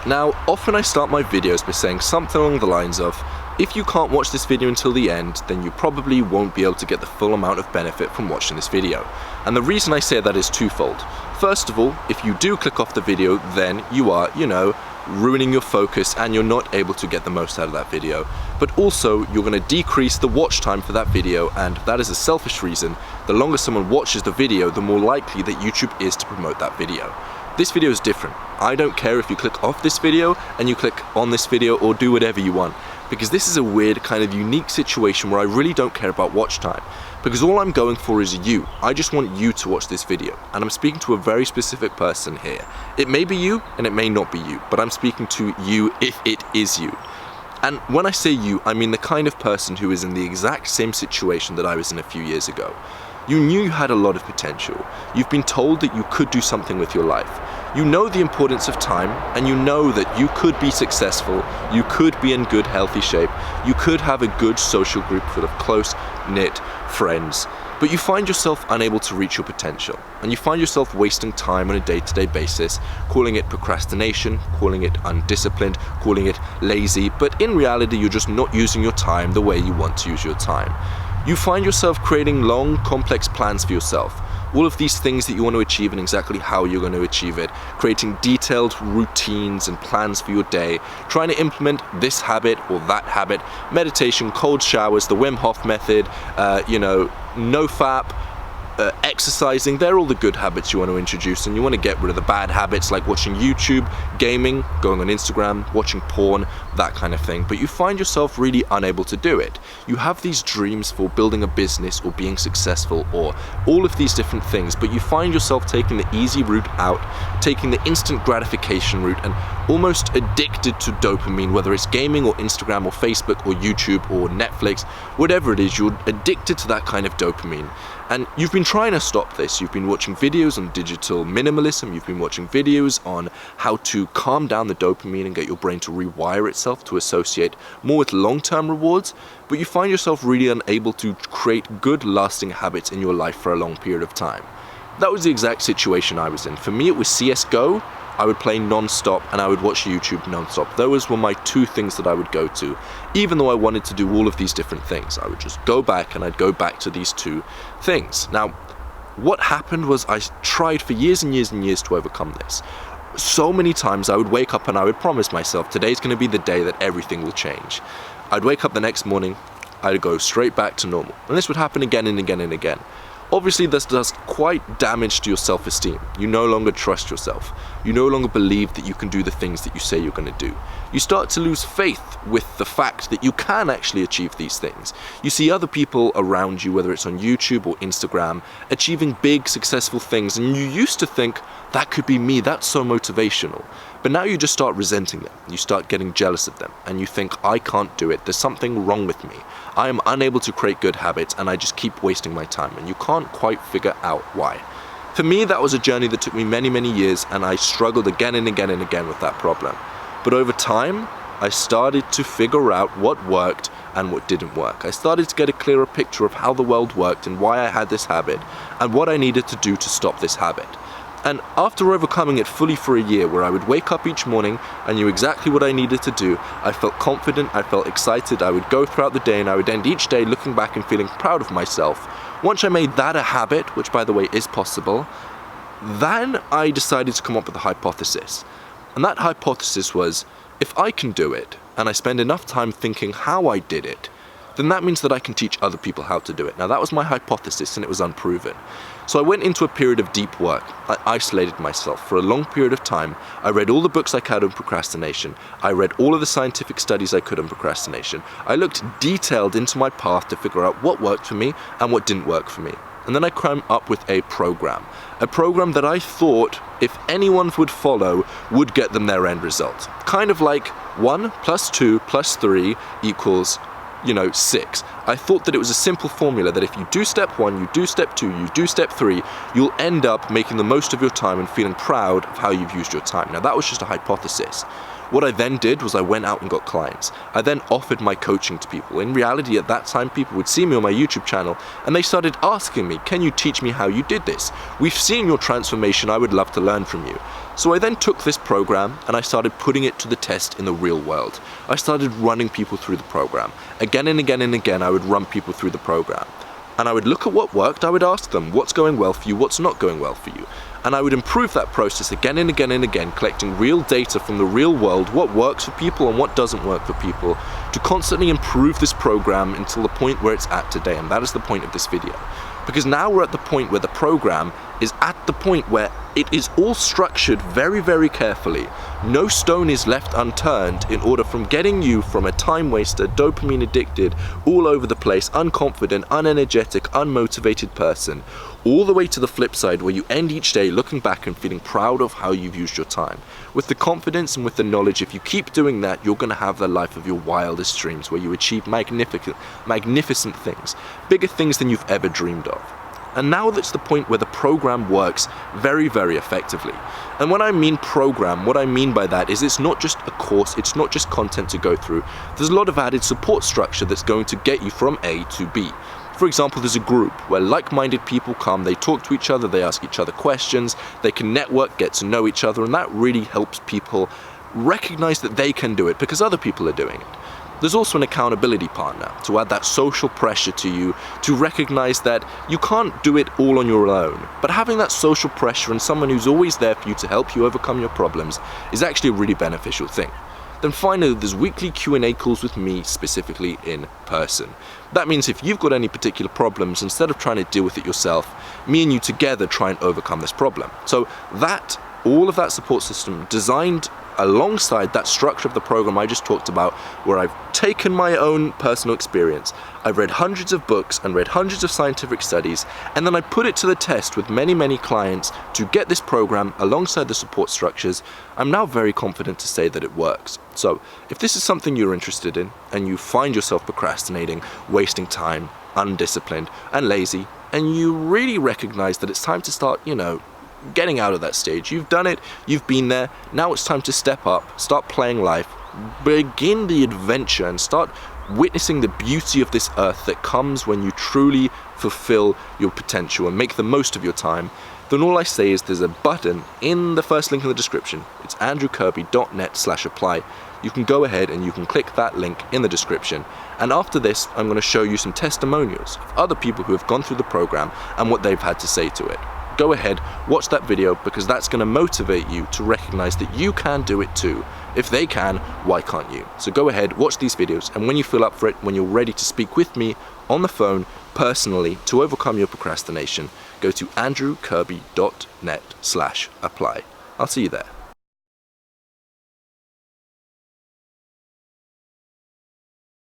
Now, often I start my videos by saying something along the lines of, if you can't watch this video until the end, then you probably won't be able to get the full amount of benefit from watching this video. And the reason I say that is twofold. First of all, if you do click off the video, then you are, ruining your focus and you're not able to get the most out of that video. But also, you're going to decrease the watch time for that video, and that is a selfish reason. The longer someone watches the video, the more likely that YouTube is to promote that video. This video is different. I don't care if you click off this video and you click on this video or do whatever you want, because this is a weird kind of unique situation where I really don't care about watch time, because all I'm going for is you. I just want you to watch this video, and I'm speaking to a very specific person here. It may be you and it may not be you, but I'm speaking to you if it is you. And when I say you, I mean the kind of person who is in the exact same situation that I was in a few years ago. You knew you had a lot of potential. You've been told that you could do something with your life. You know the importance of time, and you know that you could be successful, you could be in good, healthy shape, you could have a good social group full of close-knit friends, but you find yourself unable to reach your potential, and you find yourself wasting time on a day-to-day basis, calling it procrastination, calling it undisciplined, calling it lazy, but in reality you're just not using your time the way you want to use your time. You find yourself creating long, complex plans for yourself. All of these things that you want to achieve and exactly how you're going to achieve it. Creating detailed routines and plans for your day. Trying to implement this habit or that habit. Meditation, cold showers, the Wim Hof method, no-fap, exercising. They're all the good habits you want to introduce, and you want to get rid of the bad habits like watching YouTube, gaming, going on Instagram, watching porn, that kind of thing. But you find yourself really unable to do it. You have these dreams for building a business or being successful or all of these different things, but you find yourself taking the easy route out, taking the instant gratification route, and almost addicted to dopamine, whether it's gaming or Instagram or Facebook or YouTube or Netflix, whatever it is, you're addicted to that kind of dopamine. And you've been trying to stop this. You've been watching videos on digital minimalism, you've been watching videos on how to calm down the dopamine and get your brain to rewire itself to associate more with long-term rewards, but you find yourself really unable to create good lasting habits in your life for a long period of time. That was the exact situation I was in. For me, it was CSGO. I would play non-stop and I would watch YouTube non-stop. Those were my two things that I would go to. Even though I wanted to do all of these different things, I would just go back and I'd go back to these two things. Now, what happened was I tried for years and years and years to overcome this. So many times I would wake up and I would promise myself, today's going to be the day that everything will change. I'd wake up the next morning, I'd go straight back to normal. And this would happen again and again and again. Obviously, this does quite damage to your self-esteem. You no longer trust yourself. You no longer believe that you can do the things that you say you're going to do. You start to lose faith with the fact that you can actually achieve these things. You see other people around you, whether it's on YouTube or Instagram, achieving big, successful things, and you used to think, that could be me, that's so motivational. But now you just start resenting them. You start getting jealous of them, and you think, I can't do it. There's something wrong with me. I am unable to create good habits, and I just keep wasting my time, and you can't quite figure out why. For me, that was a journey that took me many, many years, and I struggled again and again and again with that problem. But over time, I started to figure out what worked and what didn't work. I started to get a clearer picture of how the world worked and why I had this habit, and what I needed to do to stop this habit. And after overcoming it fully for a year, where I would wake up each morning, I knew exactly what I needed to do, I felt confident, I felt excited, I would go throughout the day and I would end each day looking back and feeling proud of myself. Once I made that a habit, which by the way is possible, then I decided to come up with a hypothesis. And that hypothesis was, if I can do it, and I spend enough time thinking how I did it, then that means that I can teach other people how to do it. Now that was my hypothesis and it was unproven. So I went into a period of deep work. I isolated myself for a long period of time. I read all the books I could on procrastination. I read all of the scientific studies I could on procrastination. I looked detailed into my path to figure out what worked for me and what didn't work for me. And then I came up with a program that I thought if anyone would follow would get them their end result. Kind of like 1 + 2 + 3 equals 6. I thought that it was a simple formula that if you do step 1, you do step 2, you do step 3, you'll end up making the most of your time and feeling proud of how you've used your time. Now that was just a hypothesis. What I then did was I went out and got clients. I then offered my coaching to people. In reality, at that time, people would see me on my YouTube channel and they started asking me, can you teach me how you did this? We've seen your transformation, I would love to learn from you. So I then took this program and I started putting it to the test in the real world. I started running people through the program. Again and again and again, I would run people through the program. And I would look at what worked, I would ask them, what's going well for you, what's not going well for you. And I would improve that process again and again and again, collecting real data from the real world, what works for people and what doesn't work for people, to constantly improve this program until the point where it's at today. And that is the point of this video. Because now we're at the point where the program is at the point where it is all structured very, very carefully. No stone is left unturned in order from getting you from a time waster, dopamine addicted, all over the place, unconfident, unenergetic, unmotivated person, all the way to the flip side where you end each day looking back and feeling proud of how you've used your time. With the confidence and with the knowledge, if you keep doing that, you're going to have the life of your wildest dreams where you achieve magnificent things, bigger things than you've ever dreamed of. And now that's the point where the program works very, very effectively. And when I mean program, what I mean by that is it's not just a course, it's not just content to go through. There's a lot of added support structure that's going to get you from A to B. For example, there's a group where like-minded people come, they talk to each other, they ask each other questions, they can network, get to know each other, and that really helps people recognize that they can do it because other people are doing it. There's also an accountability partner to add that social pressure to you to recognize that you can't do it all on your own. But having that social pressure and someone who's always there for you to help you overcome your problems is actually a really beneficial thing. Then finally, there's weekly Q&A calls with me specifically in person. That means if you've got any particular problems, instead of trying to deal with it yourself, me and you together try and overcome this problem. So all of that support system designed alongside that structure of the program I just talked about, where I've taken my own personal experience, I've read hundreds of books and read hundreds of scientific studies, and then I put it to the test with many, many clients to get this program alongside the support structures. I'm now very confident to say that it works. So if this is something you're interested in and you find yourself procrastinating, wasting time, undisciplined and lazy, and you really recognize that it's time to start, getting out of that stage. You've done it, you've been there, now it's time to step up, start playing life, begin the adventure and start witnessing the beauty of this earth that comes when you truly fulfill your potential and make the most of your time. Then all I say is there's a button in the first link in the description. It's andrewkirby.net/apply. You can go ahead and you can click that link in the description. And after this, I'm going to show you some testimonials of other people who have gone through the program and what they've had to say to it. Go ahead, watch that video, because that's going to motivate you to recognize that you can do it too. If they can, why can't you? So go ahead, watch these videos, and when you feel up for it, when you're ready to speak with me on the phone personally to overcome your procrastination, go to andrewkirby.net/apply. I'll see you there.